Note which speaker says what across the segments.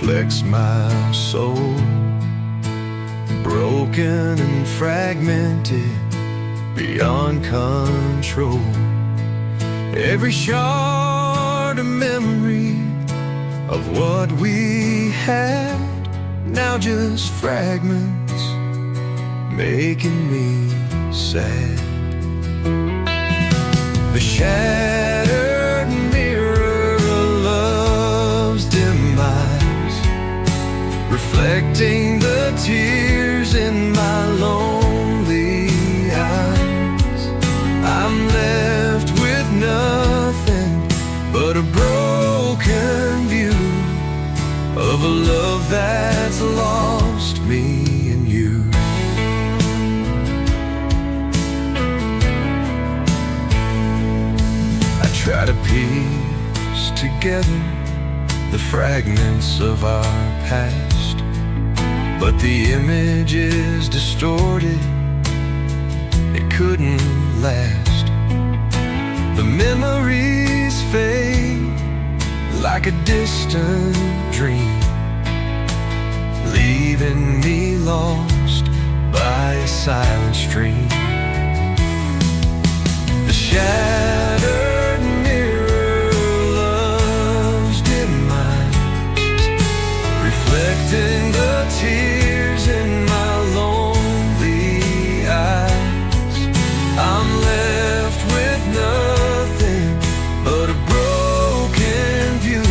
Speaker 1: reflects my soul, broken and fragmented beyond control. Every shard a memory of what we had, now just fragments making me sad. The shattered mirror of love's demise, reflecting the tears in my lonely eyes. I'm left with nothing but a broken view of a love that's lost me and you. I try to piece together the fragments of our past, but the image is distorted, it couldn't last. The memories fade like a distant dream, leaving me lost by a silent stream. The shattered mirror of love's demise, reflecting the tears in my lonely eyes. I'm left with nothing but a broken view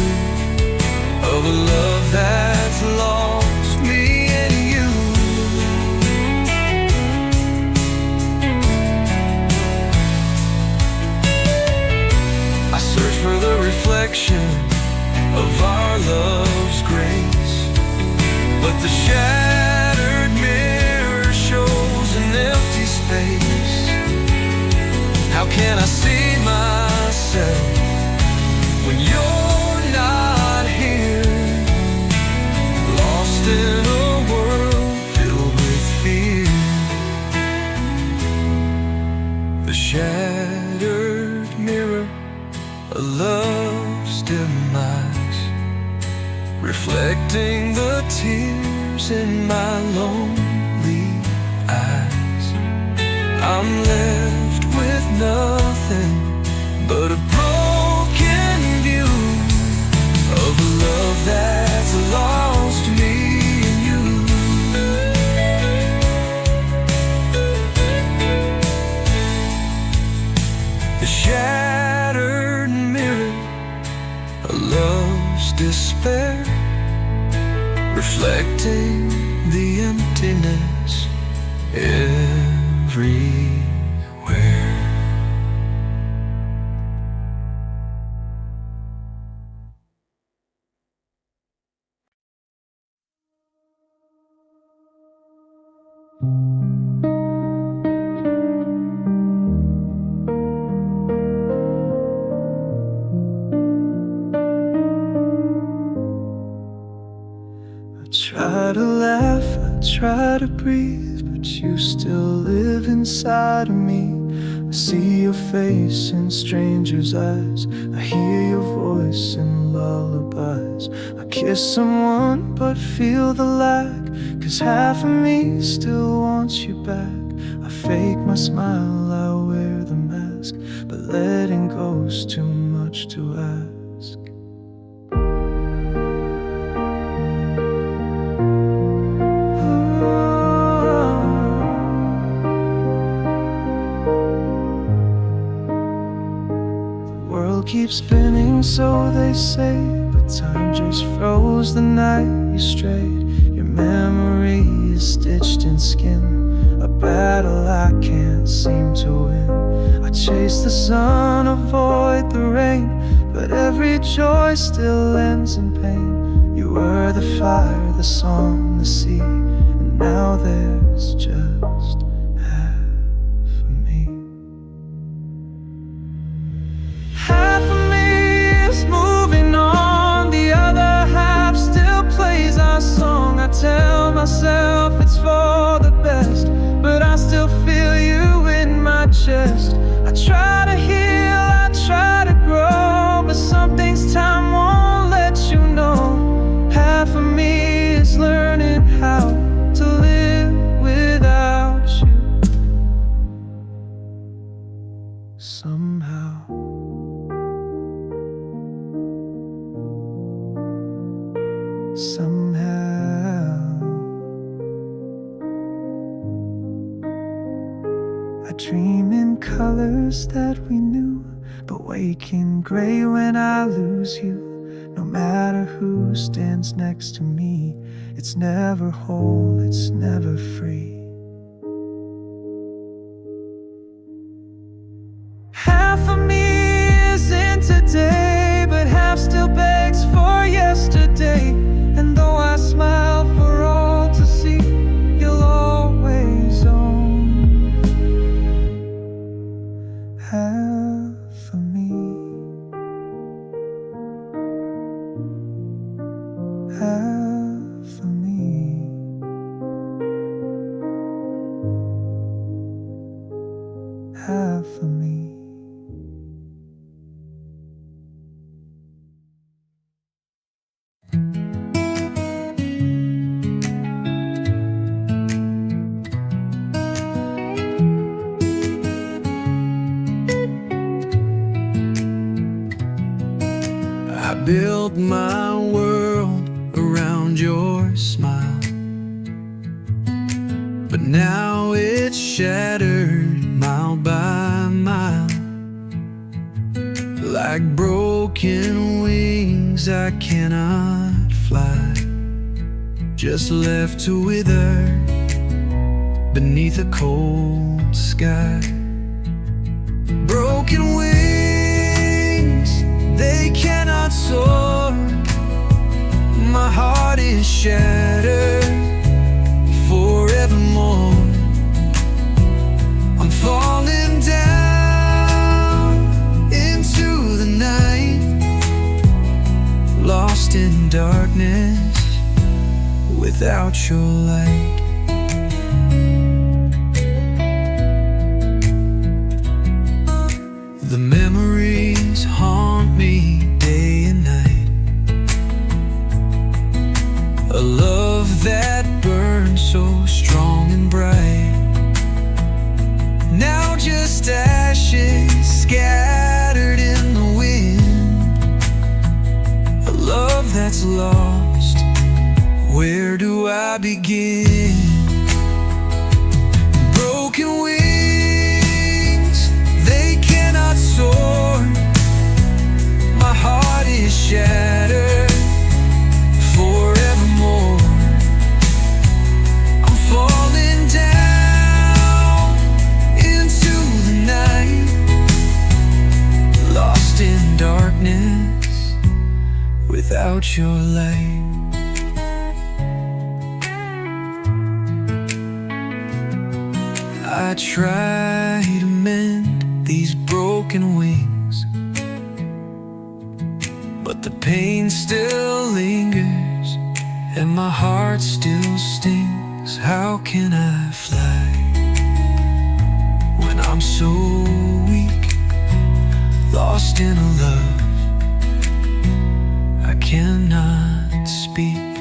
Speaker 1: of a love that's lost me and you. I search for the reflection of our love's grace, but the shattered mirror shows an empty space. How can I see myself when you're not here? Lost in a world filled with fear. The shattered mirror of love's demise, reflecting the tears in my lonely eyes. I'm left with nothing but a broken view of a love that's lost me and you. The shattered mirror of love's despair, reflecting the emptiness everywhere.
Speaker 2: Try to laugh, I try to breathe, but you still live inside of me. I see your face in strangers' eyes, I hear your voice in lullabies. I kiss someone but feel the lack, 'cause half of me still wants you back. I fake my smile, I wear the mask, but letting go's too much to ask. Keep spinning, so they say, but time just froze the night you strayed. Your memory is stitched in skin, a battle I can't seem to win. I chase the sun, avoid the rain, but every joy still ends in pain. You were the fire, the song, the sea, and now there's just half of me. Half of me is moving on, the other half still plays our song. I tell myself it's for the best, but I still feel you in my chest. I try to heal, I try to grow, but some things time won't let you know. Half of somehow. I dream in colors that we knew, but wake in gray when I lose you. No matter who stands next to me, it's never whole, it's never free. Half of me is in today, but half still begs for yesterday. And though I smile for all to see, you'll always own half of me. Half of me. Half of me. I built my world around your smile, but now it's shattered mile by mile. Like broken wings, I cannot fly, just left to wither beneath a cold sky. Broken wings, they cannot soar. My heart is shattered forevermore. I'm falling down into the night, lost in darkness without your light. The memories haunt me day and night. A love that burned so strong and bright, now just ashes scattered in the wind. A love that's lost, where do I begin? Broken wings, they cannot soar. My heart is shattered forevermore. I'm falling down into the night, lost in darkness without your light. I try to mend these broken wings, but the pain still lingers and my heart still stings. How can I fly when I'm so weak, lost in a love I cannot speak?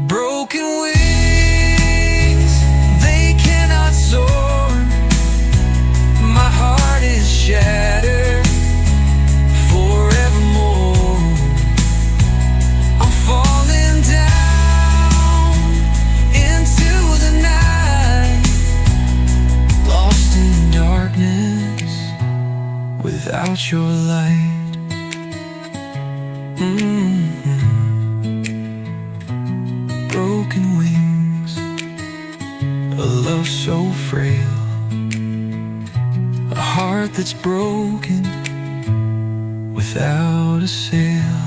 Speaker 2: Broken wings, they cannot soar. My heart is shattered forevermore. I'm falling down into the night, lost in darkness without your light. Broken wings, a love so frail, a heart that's broken without a sail.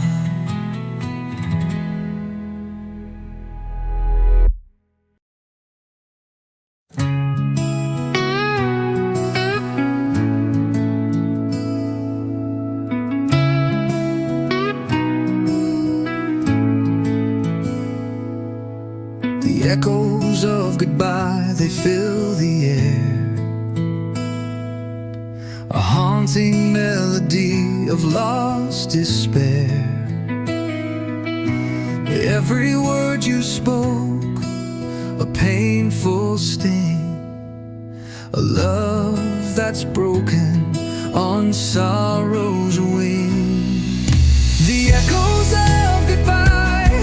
Speaker 2: The echoes of goodbye, they fill the air, a haunting melody of lost despair. Every word you spoke, a painful sting, a love that's broken on sorrow's wing. The echoes of goodbye,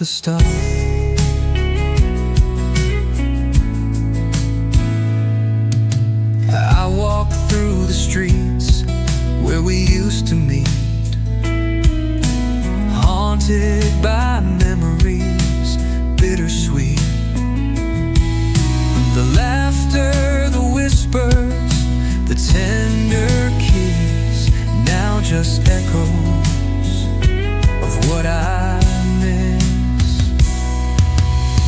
Speaker 1: the start. I walk through the streets where we used to meet, haunted by memories bittersweet. The laughter, the whispers, the tender keys, now just echoes of what I miss.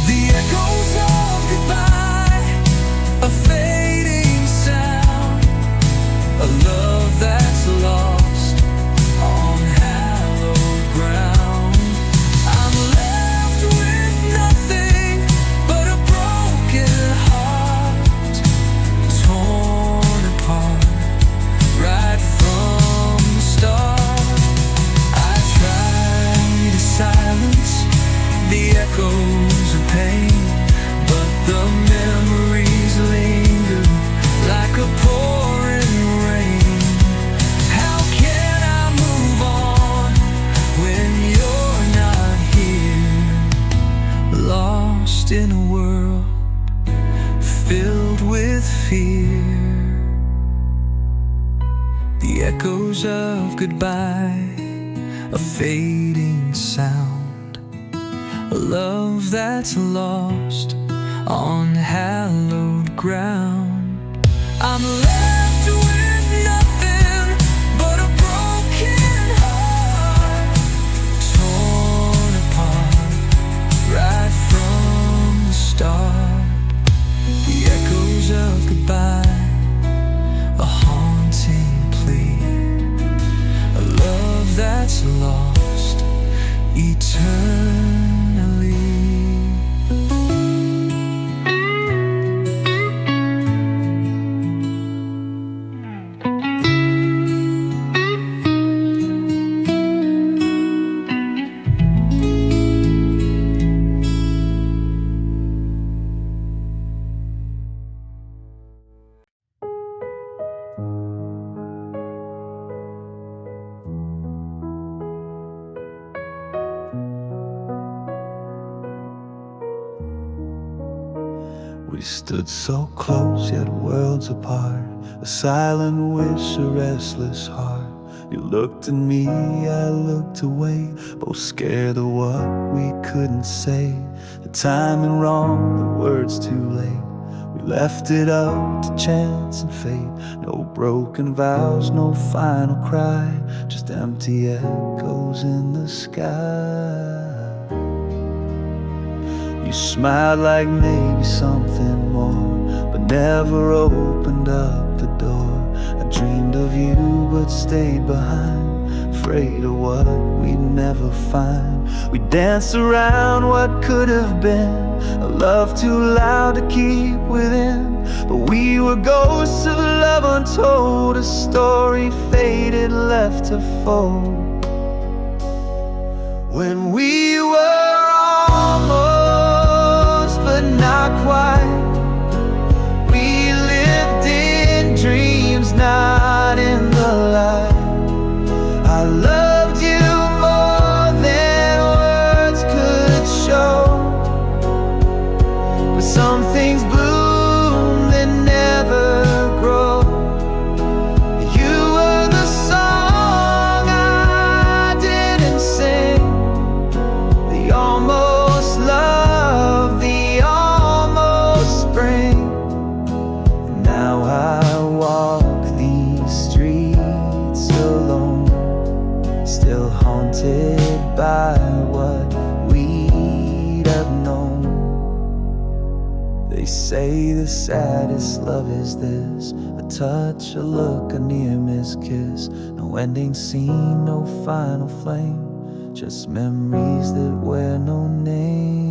Speaker 1: The echoes of goodbye, a fading sound, a love that's lost on hallowed ground. I'm left with nothing but a broken heart, torn apart right from the start. I try to silence the echoes of pain, but the memories linger like a pouring rain. How can I move on when you're not here? Lost in a world filled with fear. The echoes of goodbye, a fading sound, a love that's lost on hallowed ground. I'm left with nothing but a broken heart, torn apart right from the start. The echoes of goodbye, a haunting plea, a love that's lost eternally.
Speaker 2: We stood so close, yet worlds apart, a silent wish, a restless heart. You looked at me, I looked away, both scared of what we couldn't say. The timing wrong, the words too late. We left it up to chance and fate. No broken vows, no final cry, just empty echoes in the sky. You smiled like maybe something more, but never opened up the door. I dreamed of you but stayed behind, afraid of what we'd never find. We danced around what could have been, a love too loud to keep within. But we were ghosts of love untold, a story faded, left to fold. When we were almost, but not quite. We lived in dreams, not in the light. I loved you more than words could show, but some things bloom that never grow. You were the song I didn't sing, the almost love, the almost spring. And now I walk these streets alone, still haunted by what we'd have known. They say the saddest love is this, a touch, a look, a near-miss kiss. No ending scene, no final flame, just memories that wear no name.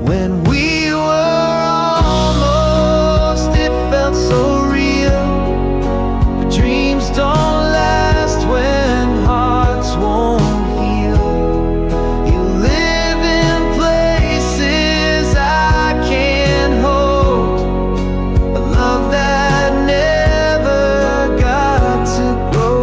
Speaker 2: When we were almost, it felt so real. But dreams don't last when hearts won't heal. You live in places I can't hold, a love that never got to grow.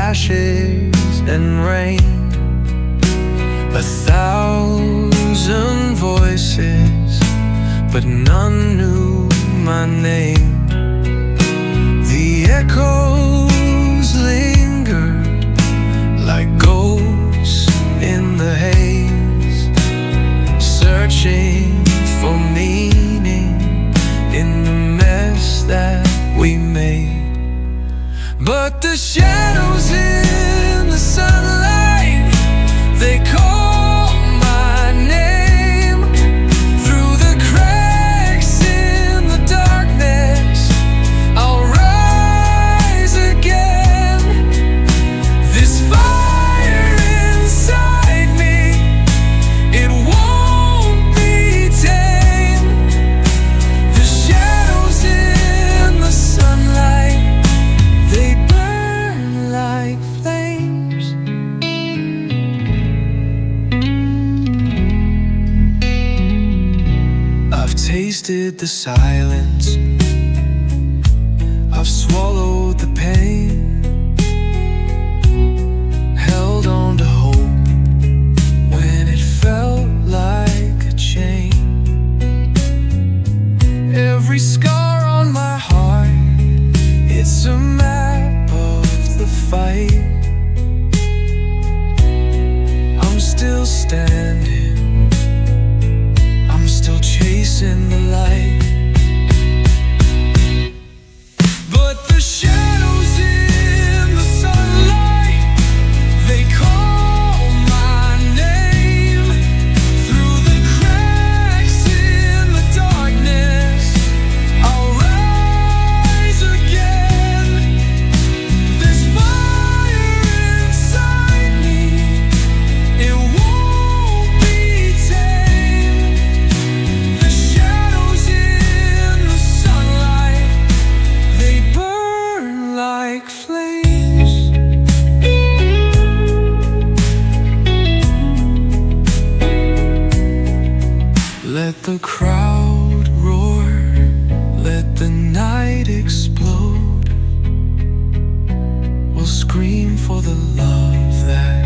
Speaker 1: ashes and rain. 1,000 voices, but none knew my name. The echoes lingered like ghosts in the haze, searching for meaning in the mess that we made. But the shadows in the sunlight, they call my name. Through the cracks in the darkness, I'll rise again. This fire inside me, it won't be tamed. The shadows in the sunlight, they burn like flames. I've tasted the silence, I've swallowed the pain, held on to hope when it felt like a chain. Every scar on my heart, it's a map of the fight. I'm still standing, I'm still chasing the light. But the shadows in the sunlight, they call my name. Through the cracks in the darkness, I'll rise again. This fire inside me, it won't be tamed. The shadows in the sunlight, they burn like flames. Let the crowd roar, let the night explode. We'll scream for the love that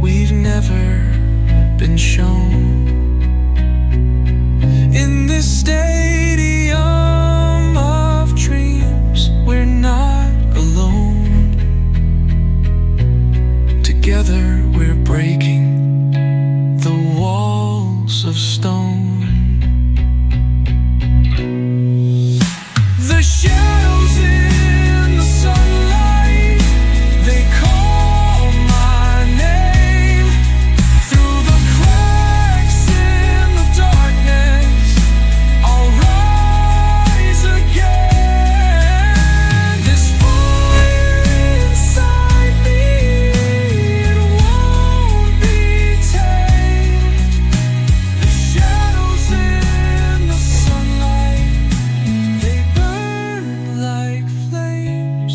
Speaker 1: we've never been shown. In this stadium of dreams, we're not alone. Together we're breaking the walls of stone. The shadows in the sunlight, they call my name. Through the cracks in the darkness, I'll rise again. This fire inside me, it won't be tamed. The shadows in the sunlight, they burn like flames.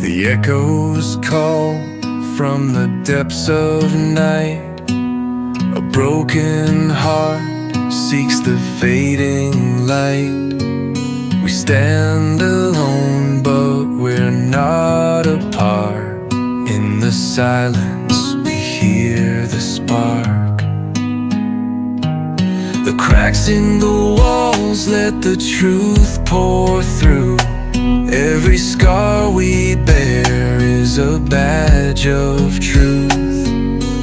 Speaker 1: The echoes call from the depths of night. A broken heart seeks the fading light. We stand alone, but we're not apart. In the silence, we hear the spark. The cracks in the walls let the truth pour through. Every scar we bear is a badge of truth.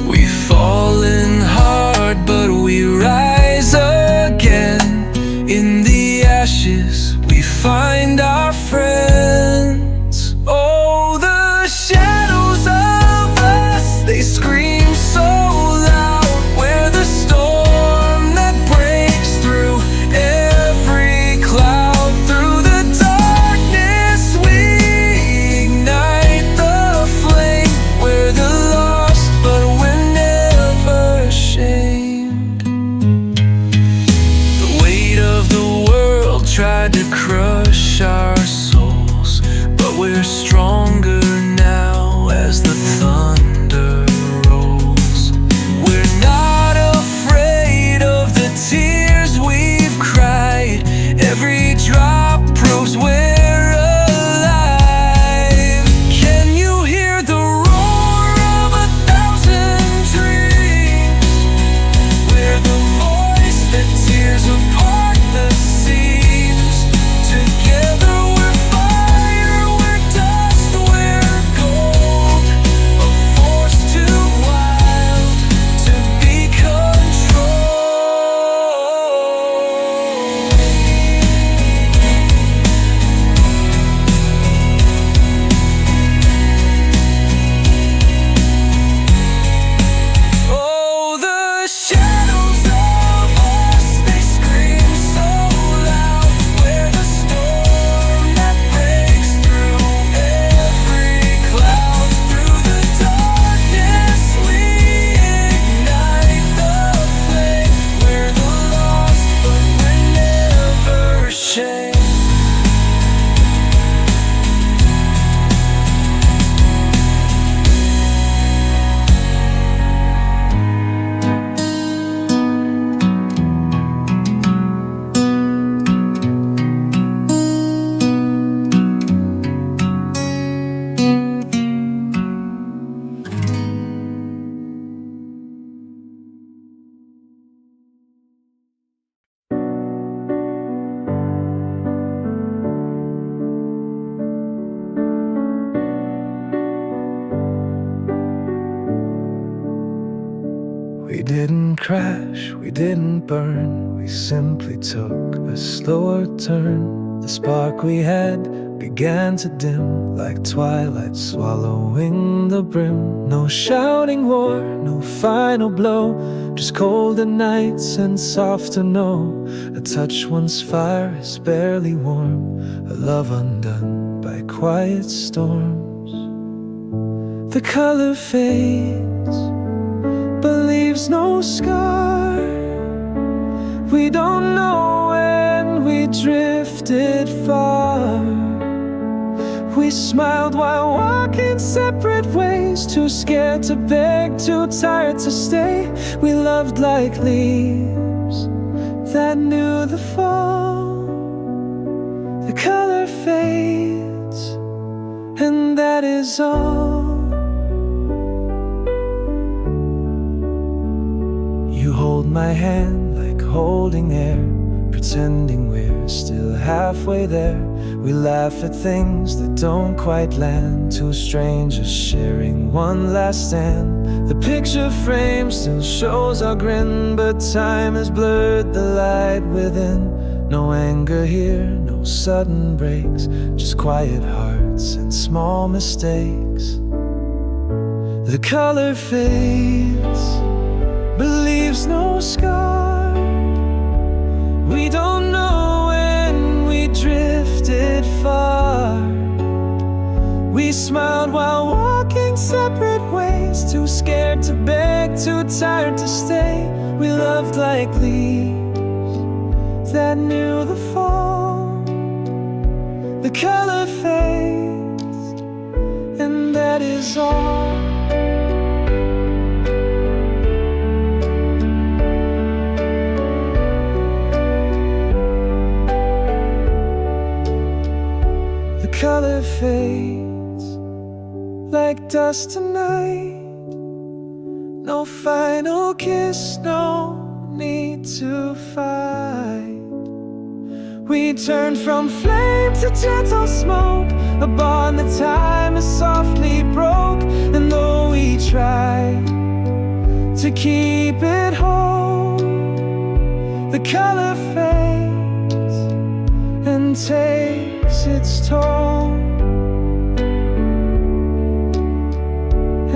Speaker 1: We've fallen hard, but we rise again. In the ashes, we find our friends. Oh, the shadows of us, they scream so loud. We're the storm that breaks through every cloud. Through the darkness, we ignite the flame. We're the lost, but we're never ashamed.
Speaker 2: crash, we didn't burn, we simply took a slower turn. The spark we had began to dim, like twilight swallowing the brim. No shouting war, no final blow, just colder nights and softer no. A touch once fire is barely warm, a love undone by quiet storms. The color fades, but leaves no scar. We don't know when we drifted far. We smiled while walking separate ways, too scared to beg, too tired to stay. We loved like leaves that knew the fall. The color fades, and that is all. You hold my hand like holding air, pretending we're still halfway there. We laugh at things that don't quite land, two strangers sharing one last stand. The picture frame still shows our grin, but time has blurred the light within. No anger here, no sudden breaks, just quiet hearts and small mistakes. The color fades, but leaves no scar. We don't know when we drifted far. We smiled while walking separate ways, too scared to beg, too tired to stay. We loved like leaves that knew the fall. The color fades, and that is all. Color fades like dust tonight. No final kiss, no need to fight. We turned from flame to gentle smoke, a bond that time has softly broke. And though we tried to keep it whole, the color fades and takes its toll,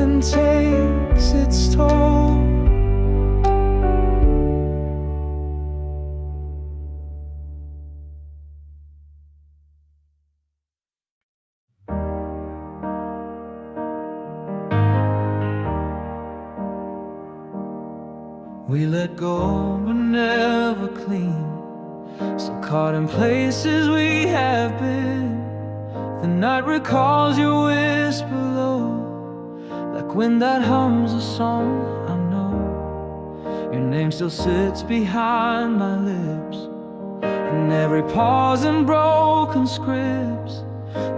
Speaker 2: and takes its toll. We let go but never clean, still caught in places we have been. The night recalls your whisper low, like wind that hums a song I know. Your name still sits behind my lips, in every pause and broken scripts.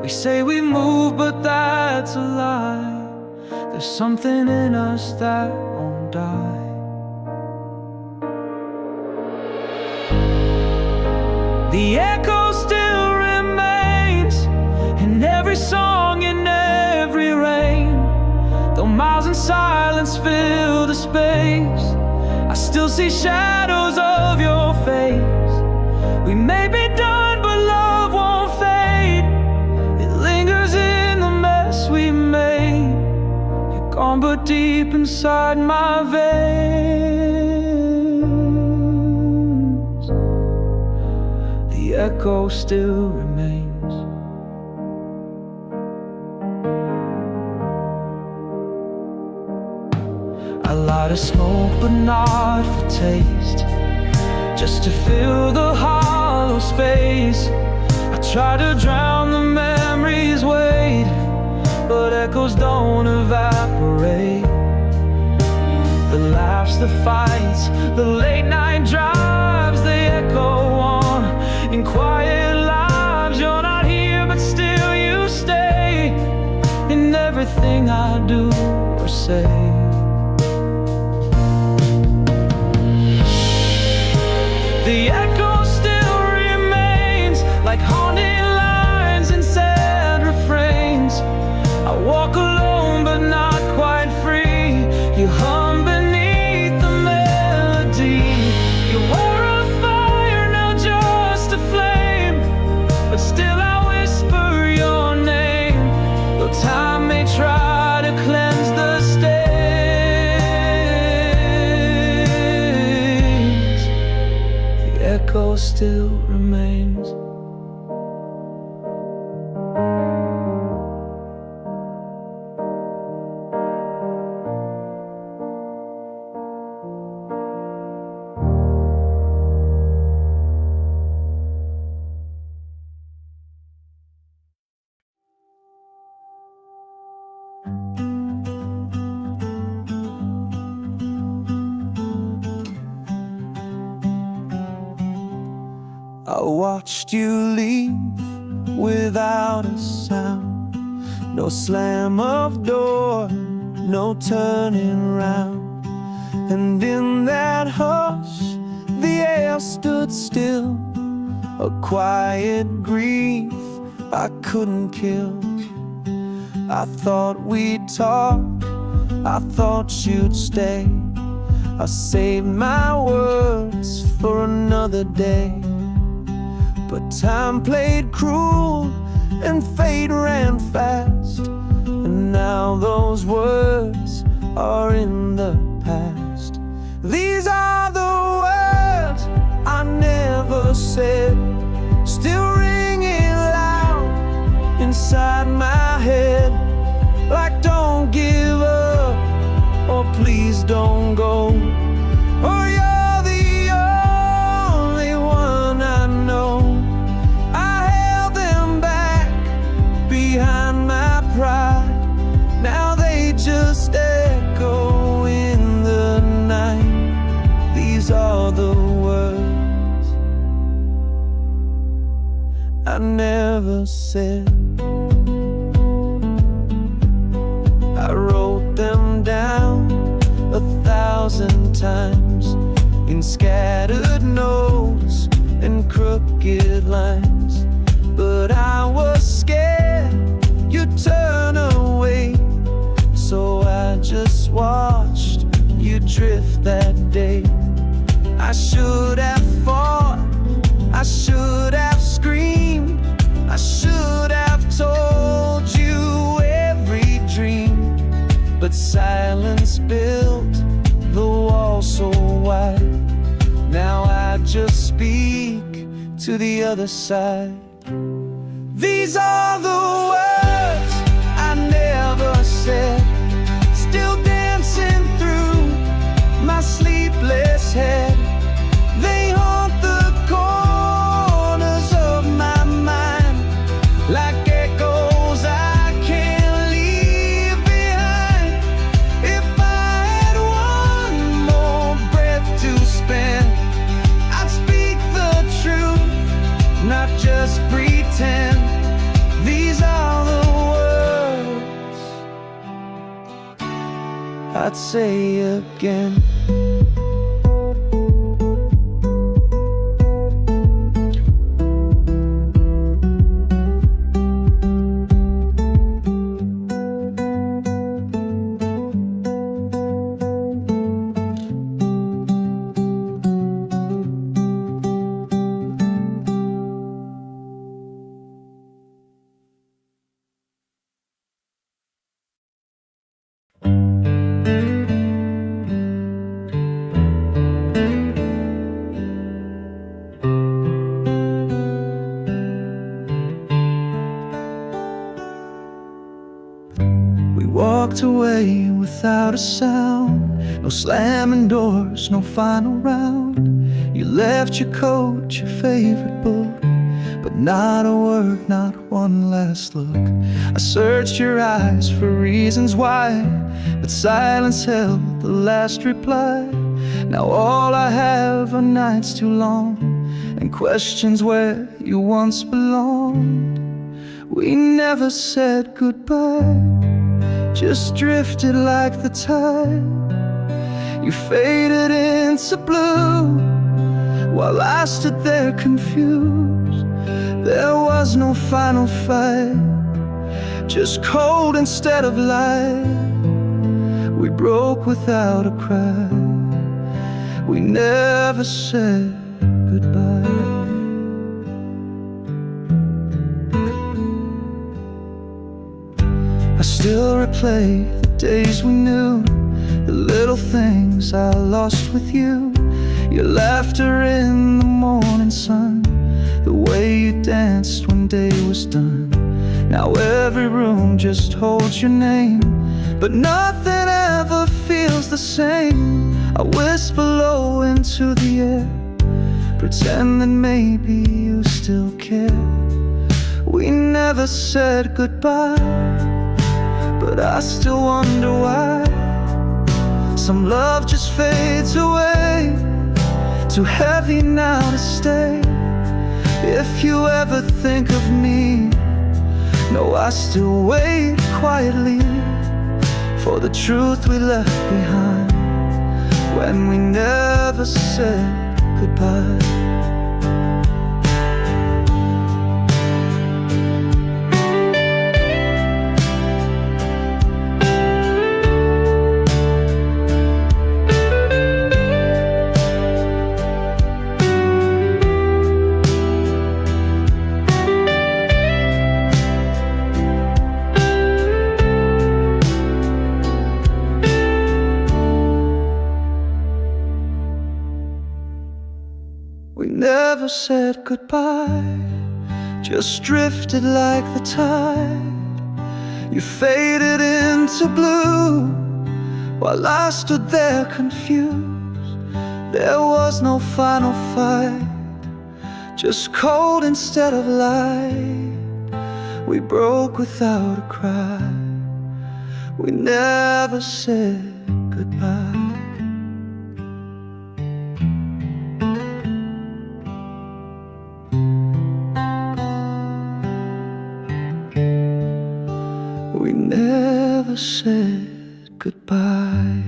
Speaker 2: We say we move, but that's a lie. There's something in us that won't die. The echo still remains in every song, in every rain. Though miles and silence fill the space, I still see shadows of your face. We may be done, but love won't fade. It lingers in the mess we made. You're gone, but deep inside my veins, the echo still remains. I light a smoke, but not for taste, just to fill the hollow space. I try to drown the memories' weight, but echoes don't evaporate. The laughs, the fights, the late night drives, they echo on in quiet lives. You're not here, but still you stay in everything I do or say. The echo still remains, like haunting lines and sad refrains. I walk alone but not quite free. You hum beneath the melody. echo still remains. I watched you leave without a sound. No slam of door, no turning round. And in that hush, the air stood still, a quiet grief I couldn't kill. I thought we'd talk, I thought you'd stay. I saved my words for another day. But time played cruel and fate ran fast, and now those words are in the past. These are the words I never said, still ringing loud inside my head, like don't give up, or please don't go, or you're the only one I know. I held them back behind my pride, now they just echo in the night. These are the words I never said. I wrote them down 1,000 times in scattered notes and crooked lines, but I was scared you'd turn away, so I just watched you drift that day. I should have fought, I should have screamed, I should have told you every dream, but silence built the wall so wide. Now I just speak to the other side. These are the words I never said, still dancing through my sleepless head. They haunt the corners of my mind like echoes I can't leave behind. If I had one more breath to spend, I'd speak the truth, not just pretend. These are the words I'd say again. Walked away without a sound, no slamming doors, no final round. You left your coat, your favorite book, but not a word, not one last look. I searched your eyes for reasons why, but silence held the last reply. Now all I have are nights too long and questions where you once belonged. We never said goodbye, just drifted like the tide. You faded into blue while I stood there confused. There was no final fight, just cold instead of light. We broke without a cry, we never said goodbye. I still replay the days we knew, the little things I lost with you. your laughter in the morning sun, the way you danced when day was done. Now every room just holds your name, but nothing ever feels the same. I whisper low into the air, pretend that maybe you still care. We never said goodbye, but I still wonder why. Some love just fades away, too heavy now to stay. If you ever think of me, know I still wait quietly for the truth we left behind when we never said goodbye. We never said goodbye, just drifted like the tide. You faded into blue, while I stood there confused. There was no final fight, just cold instead of light. We broke without a cry, we never said goodbye. We never said goodbye.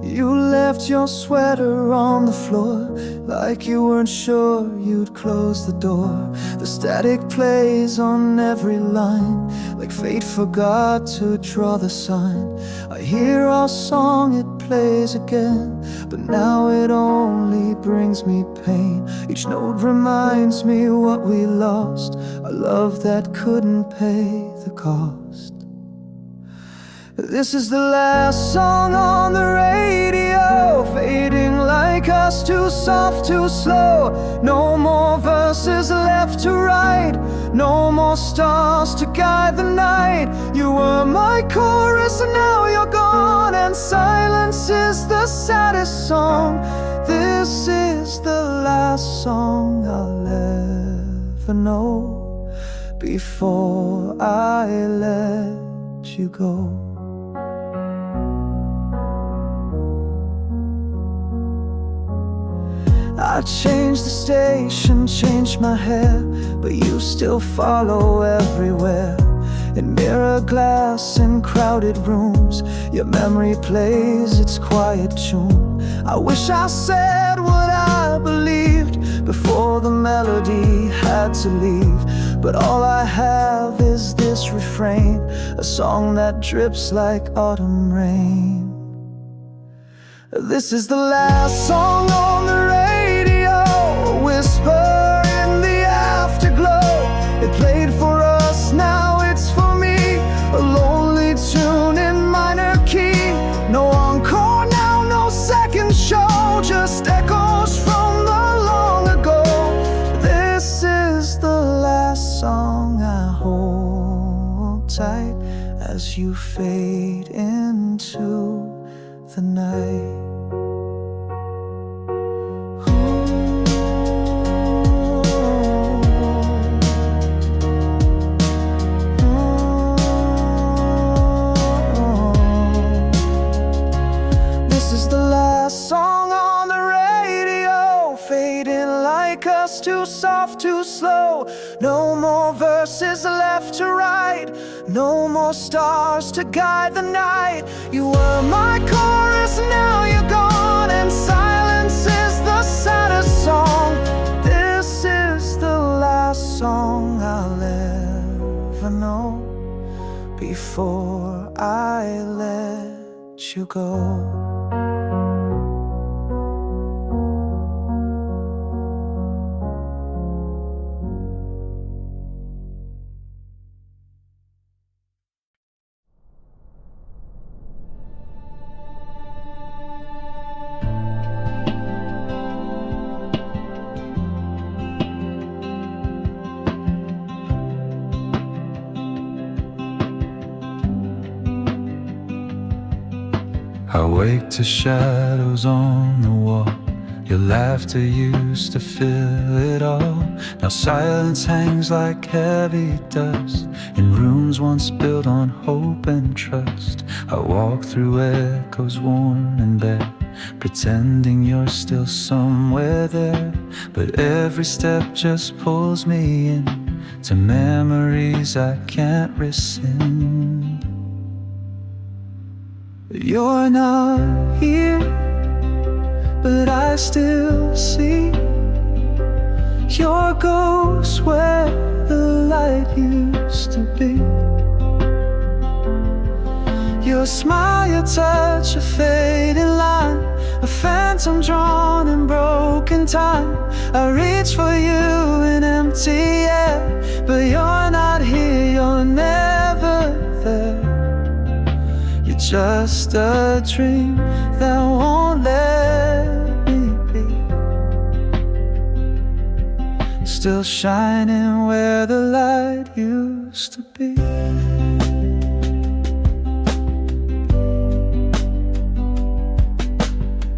Speaker 2: You left your sweater on the floor, like you weren't sure you'd close the door. The static plays on every line, like fate forgot to draw the sign. I hear our song, it plays again, but now it only brings me pain. Each note reminds me what we lost, a love that couldn't pay the cost. This is the last song on the radio, fading like us, too soft, too slow. No more verses left to write, no more stars to guide the night. You were my chorus and now you're gone, and silence is the saddest song. This is the last song I'll ever know before I let you go. I changed the station, changed my hair, but you still follow everywhere. In mirror glass and crowded rooms, your memory plays its quiet tune. I wish I said what I believed before the melody had to leave, but all I have is this refrain, a song that drips like autumn rain. This is the last song on the radio, a whisper in the afterglow. It played for us, now it's for me, a lonely tune in minor key. No encore now, no second show, just echoes from the long ago. This is the last song I hold tight as you fade into the night. This is the last song on the radio, fading like us, too soft, too slow. No more verses left to write, no more stars to guide the night. You were my chorus, now you're gone, and silence is the saddest song. This is the last song I'll ever know before I let you go. I wake to shadows on the wall. Your laughter used to fill it all. Now silence hangs like heavy dust in rooms once built on hope and trust. I walk through echoes worn and bare, pretending you're still somewhere there. But every step just pulls me in to memories I can't rescind. You're not here, but I still see your ghost where the light used to be. Your smile, your touch, a fading line, a phantom drawn in broken time. I reach for you in empty air, but you're not here, you're never there. Just a dream that won't let me be, still shining where the light used to be.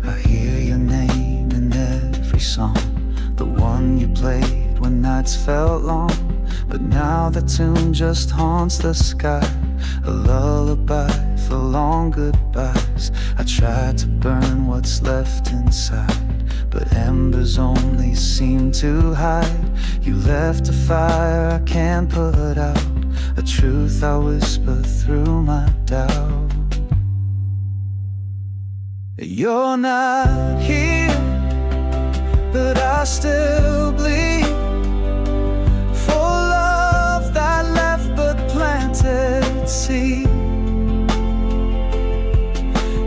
Speaker 2: I hear your name in every song, the one you played when nights felt long. But now the tune just haunts the sky, a lullaby for long goodbyes. I tried to burn what's left inside, but embers only seem to hide. You left a fire I can't put out, a truth I whisper through my doubt. You're not here, but I still bleed for love that left but planted seed.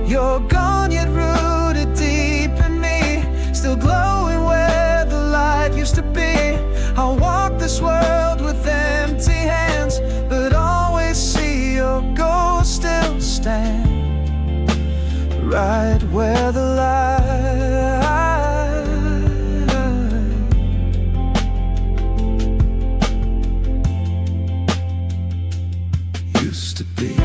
Speaker 2: You're gone yet rooted deep in me, still glowing where the light used to be. I walk this world with empty hands, but always see your ghost still stand right where the light used to be.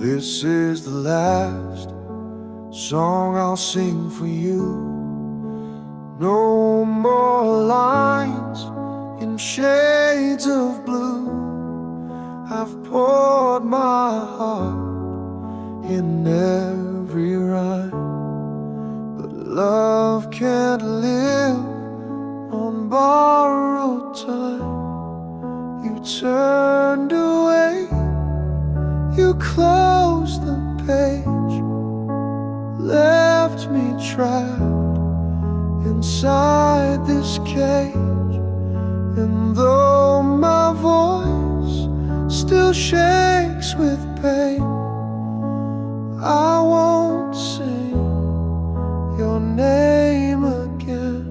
Speaker 2: This is the last song I'll sing for you. No more lines in shades of blue. I've poured my heart in every rhyme, but love can't live on borrowed time. You turned away, you closed the page, left me trapped inside this cage. And though my voice still shakes with pain, I won't sing your name again.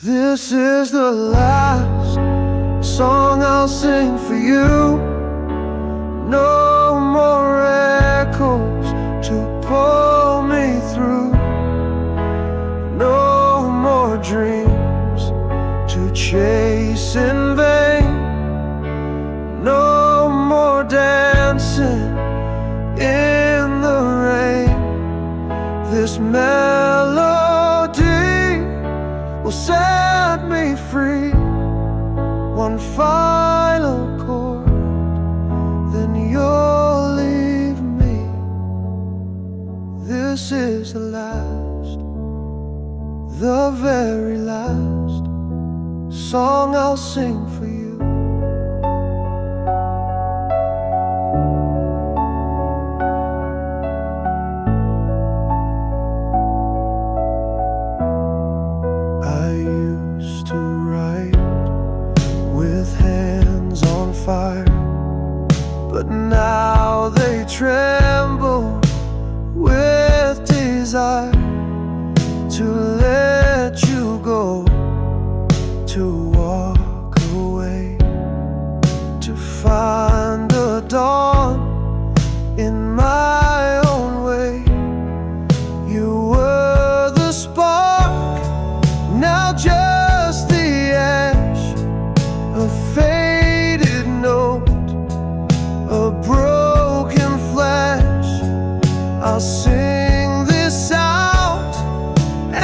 Speaker 2: This is the last song I'll sing for you. No more echoes to pull me through, no more dreams one final chord, then you'll leave me. This is the last, the very last song I'll sing for you. I used to write with hands on fire, but now they tremble with desire to let you go, to walk away, to find a dawn in my own way. You were the spark, now just the ash, a faded note, a broken flash. I'll sing this out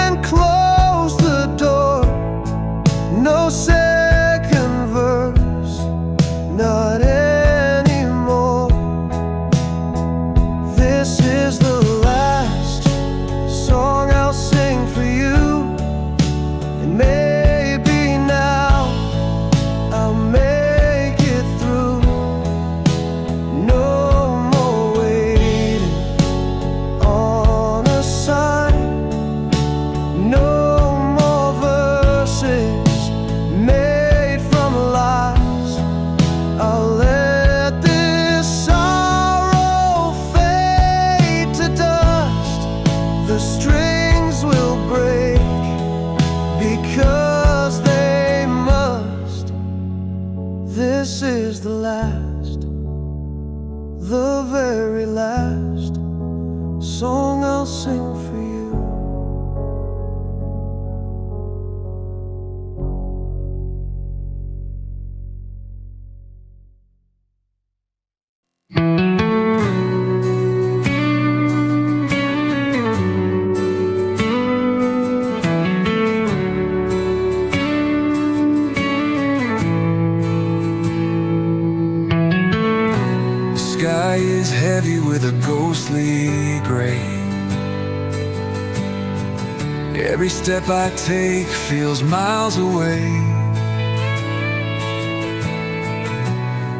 Speaker 2: and close the door. No second verse, not anymore. This is the last song I'll sing for you, and maybe now I'll make it through. No more waiting on a sign, no more verses made from lies. I'll let this sorrow fade to dust. The strings will break because they must. This is the last, the very last song I'll sing for you.
Speaker 1: The sky is heavy with a ghostly gray. Every step I take feels miles away.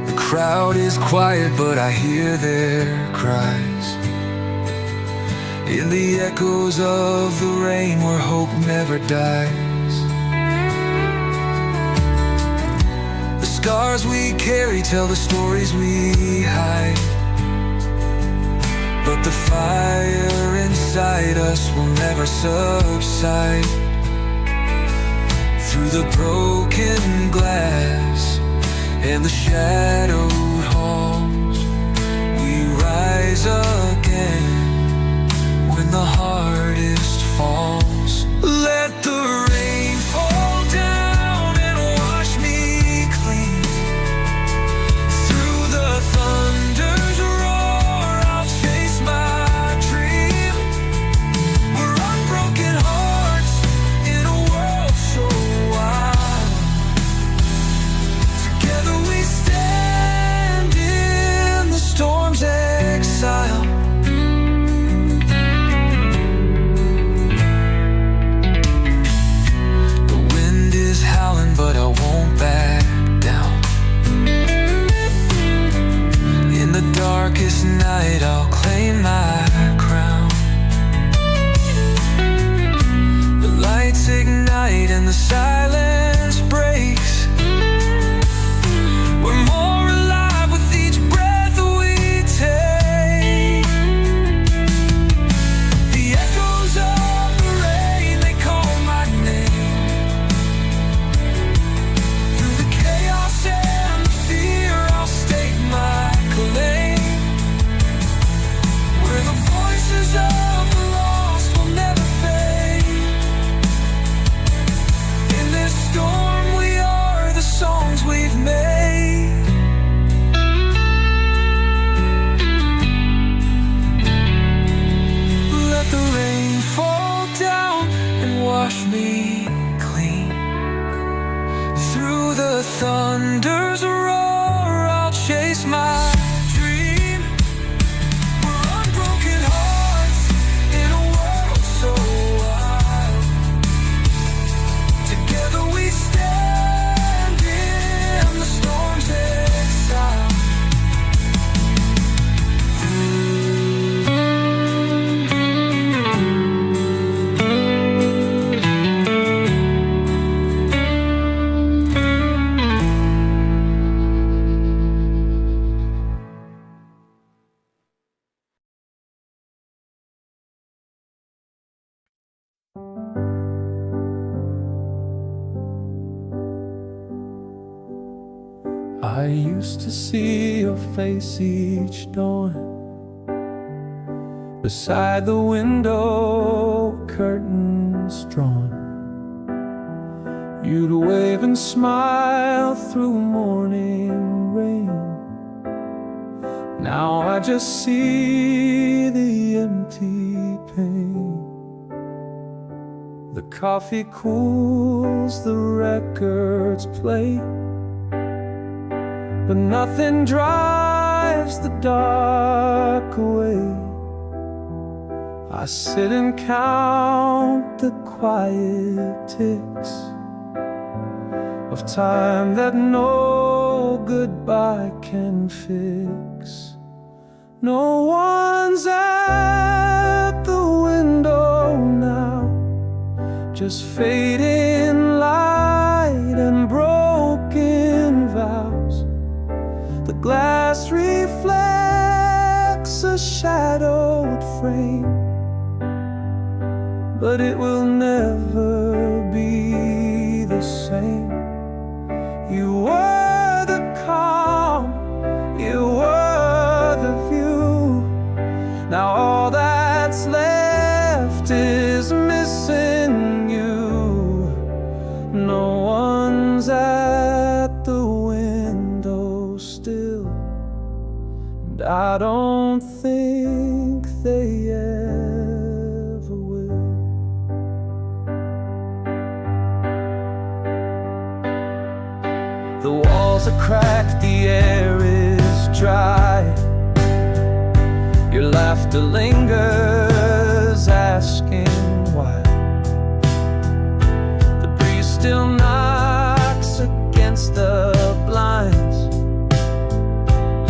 Speaker 1: The crowd is quiet, but I hear their cries in the echoes of the rain where hope never dies. The scars we carry tell the stories we hide, but the fire inside us will never subside. Through the broken glass and the shadowed halls, we rise again when the hardest falls. Let the rain fall down and wash me clean. Through the thunder's roar, I'll chase my dream. We're unbroken hearts in a world so wild. Together we stand. thunder's roar, I'll chase my dream. We're unbroken hearts in a world so wide. Together we stand in the storm's exile.
Speaker 2: I used to see your face each dawn beside the window, curtains drawn. You'd wave and smile through morning rain. Now I just see the empty pane. The coffee cools, the records play, but nothing drives the dark away. I sit and count the quiet ticks of time that no goodbye can fix. No one's at the window now, just fading light and broken vows. The glass reflects a shadowed frame, but it will never be the same. You were the calm, you were the view. Now all that's left is missing you. No one's at the window still, and I don't think they ever will. The walls are cracked, the air is dry. Your laughter lingers, asking why. The breeze still knocks against the blinds,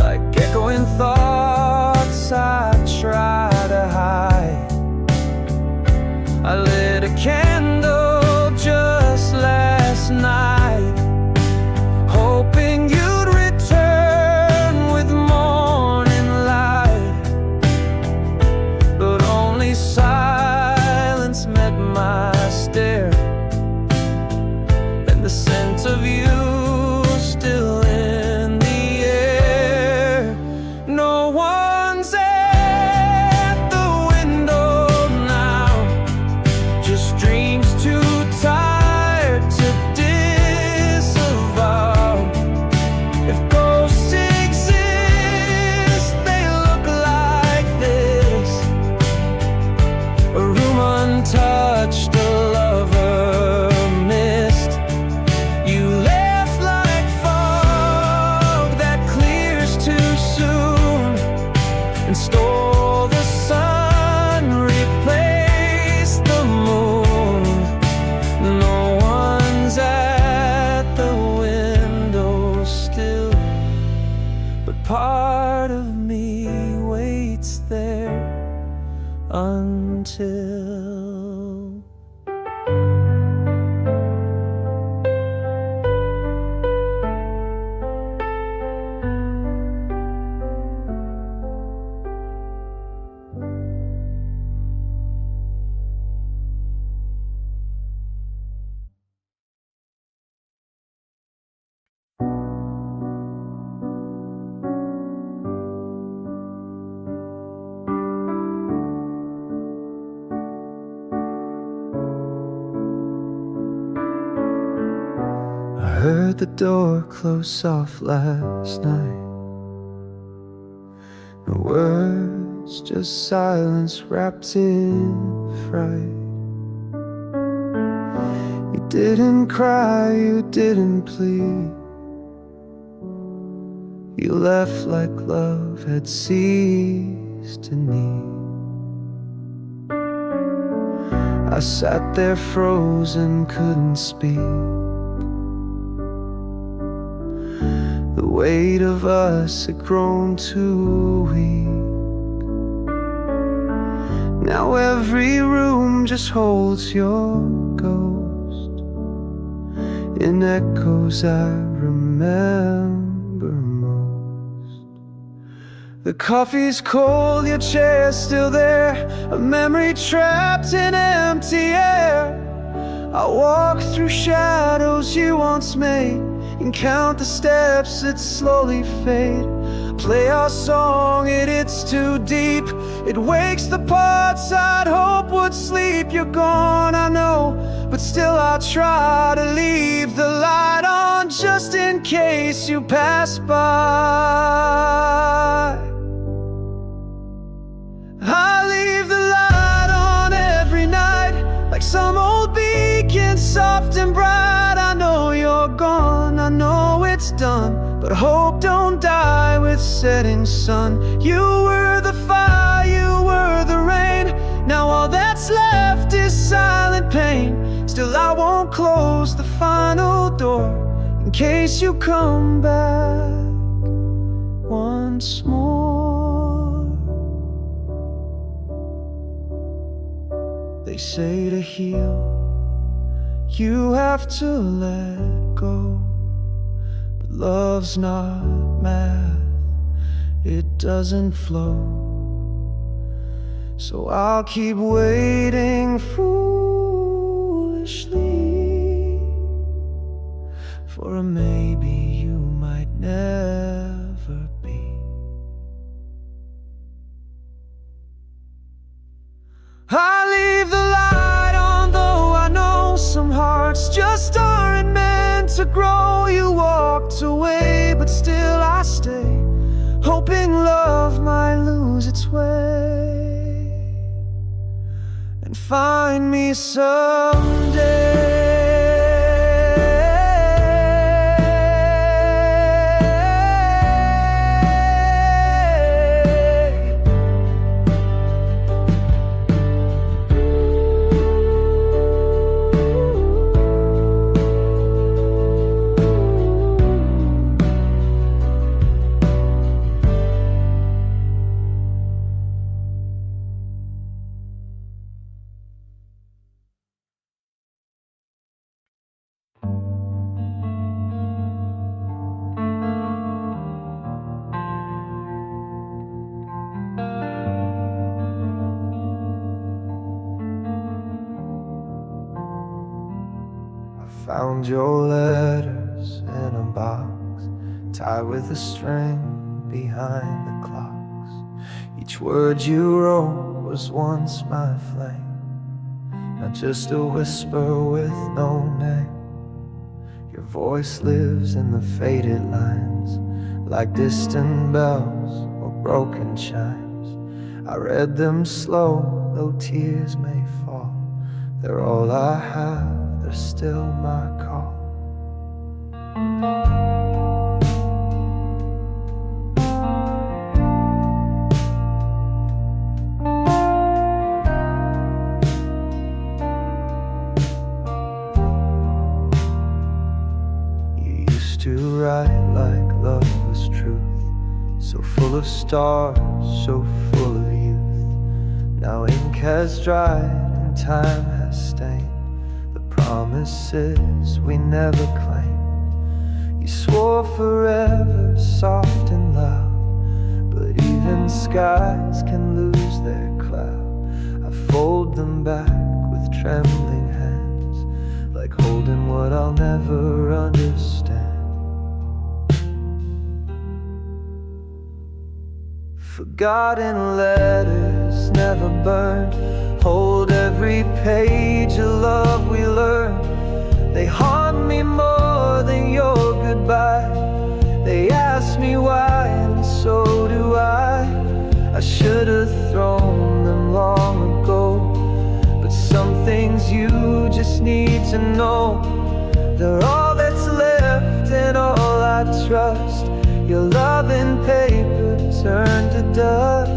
Speaker 2: like echoing thoughts I try to hide. I lit a candle just last night, hoping you'd return with morning light, but only silence met my stare, and the scent of you still in the air. No one's at the window now, just dreams too tired to disavow. If ghosts exist, they look like this: a room untouched, a lover missed. You left like fog that clears too soon, and stole the sun, replaced the moon. No one's at the window still, but part of me waits there until I heard the door close soft last night. No words, just silence wrapped in fright. You didn't cry, you didn't plead, You left like love had ceased to need. I sat there frozen, couldn't speak. The weight of us had grown too weak. Now every room just holds your ghost in echoes I remember most. The coffee's cold, your chair's still there, a memory trapped in empty air. I walk through shadows you once made and count the steps that slowly fade. Play our song, it's too deep. It wakes the parts I'd hope would sleep. You're gone, I know, but still I try to leave the light on just in case you pass by. I leave the light on every night, like some old beacon, soft and bright. I know you're gone, I know it's done, but hope don't die with setting sun. You were the fire, you were the rain. Now all that's left is silent pain. Still I won't close the final door in case you come back once more. They say to heal, you have to let go. But love's not math, it doesn't flow. So I'll keep waiting foolishly for a maybe you might never be. I leave the light on, though I know some hearts just aren't meant to grow. You walked away, but still I stay, hoping love might lose its way and find me someday. Found your letters in a box, tied with a string behind the clocks. Each word you wrote was once my flame, not just a whisper with no name. Your voice lives in the faded lines, like distant bells or broken chimes. I read them slow, though tears may fall. They're all I have, they're still my call. You used to write like love was truth, so full of stars, so full of youth. Now ink has dried and time has stained promises we never claimed. You swore forever, soft and loud, but even skies can lose their cloud. I fold them back with trembling hands, like holding what I'll never understand. Forgotten letters never burned, hold every page of love we learned. They haunt me more than your goodbye. They ask me why, and so do I. I should have thrown them long ago, but some things you just need to know. They're all that's left and all I trust. Your love and paper turned to dust.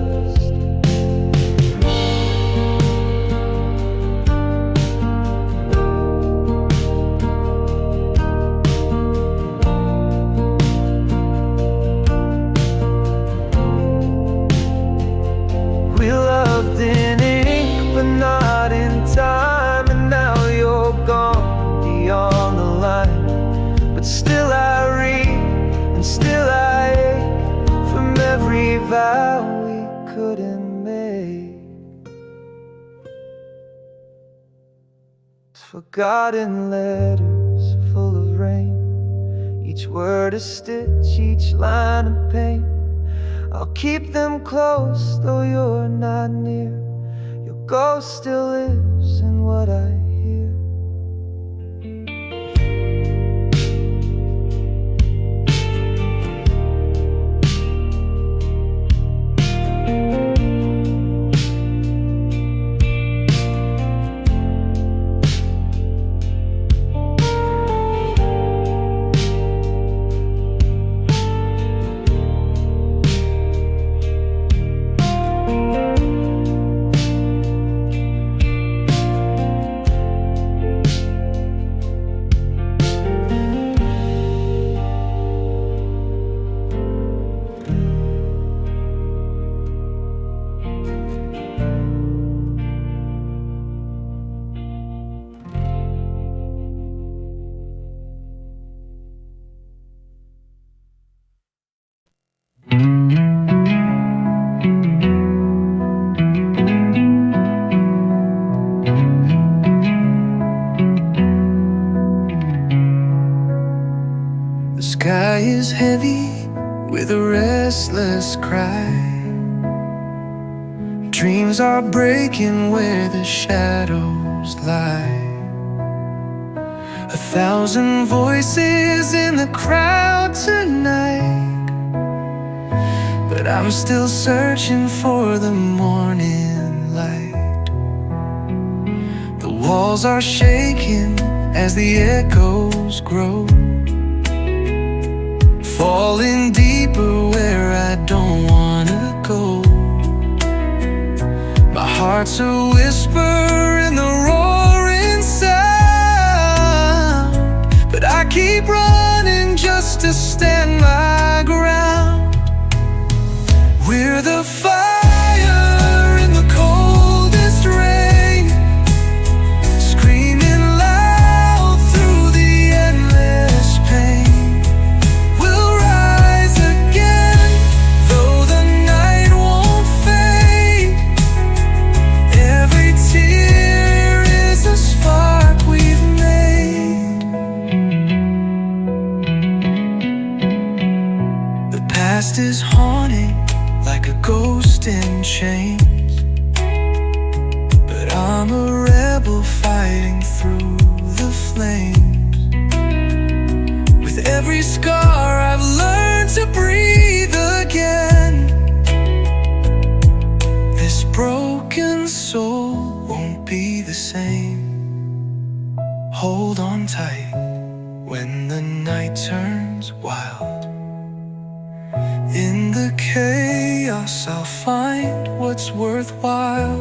Speaker 2: We loved in ink, but not in time. And now you're gone beyond the line. But still I read, and still I ache from every vow we couldn't make. Forgotten letters full of rain, each word a stitch, each line a pain. I'll keep them close, though you're not near. Your ghost still lives in what I hear. The sky is heavy with a restless cry. Dreams are breaking where the shadows lie. 1,000 voices in the crowd tonight, but I'm still searching for the morning light. The walls are shaking as the echoes grow, falling deeper where I don't wanna go. My heart's a whisper in the roaring sound, but I keep running just to stand my ground. We're the fire in the coldest rain, screaming loud through the endless pain. We'll rise again, though the night won't fade. Every tear is a spark we've made. The past is haunting like a ghost in chains, but I'm a rebel fighting through the flames. With every scar I've learned to breathe again. This broken soul won't be the same. Hold on tight when the night turns wild. In the chaos I'll find what's worthwhile.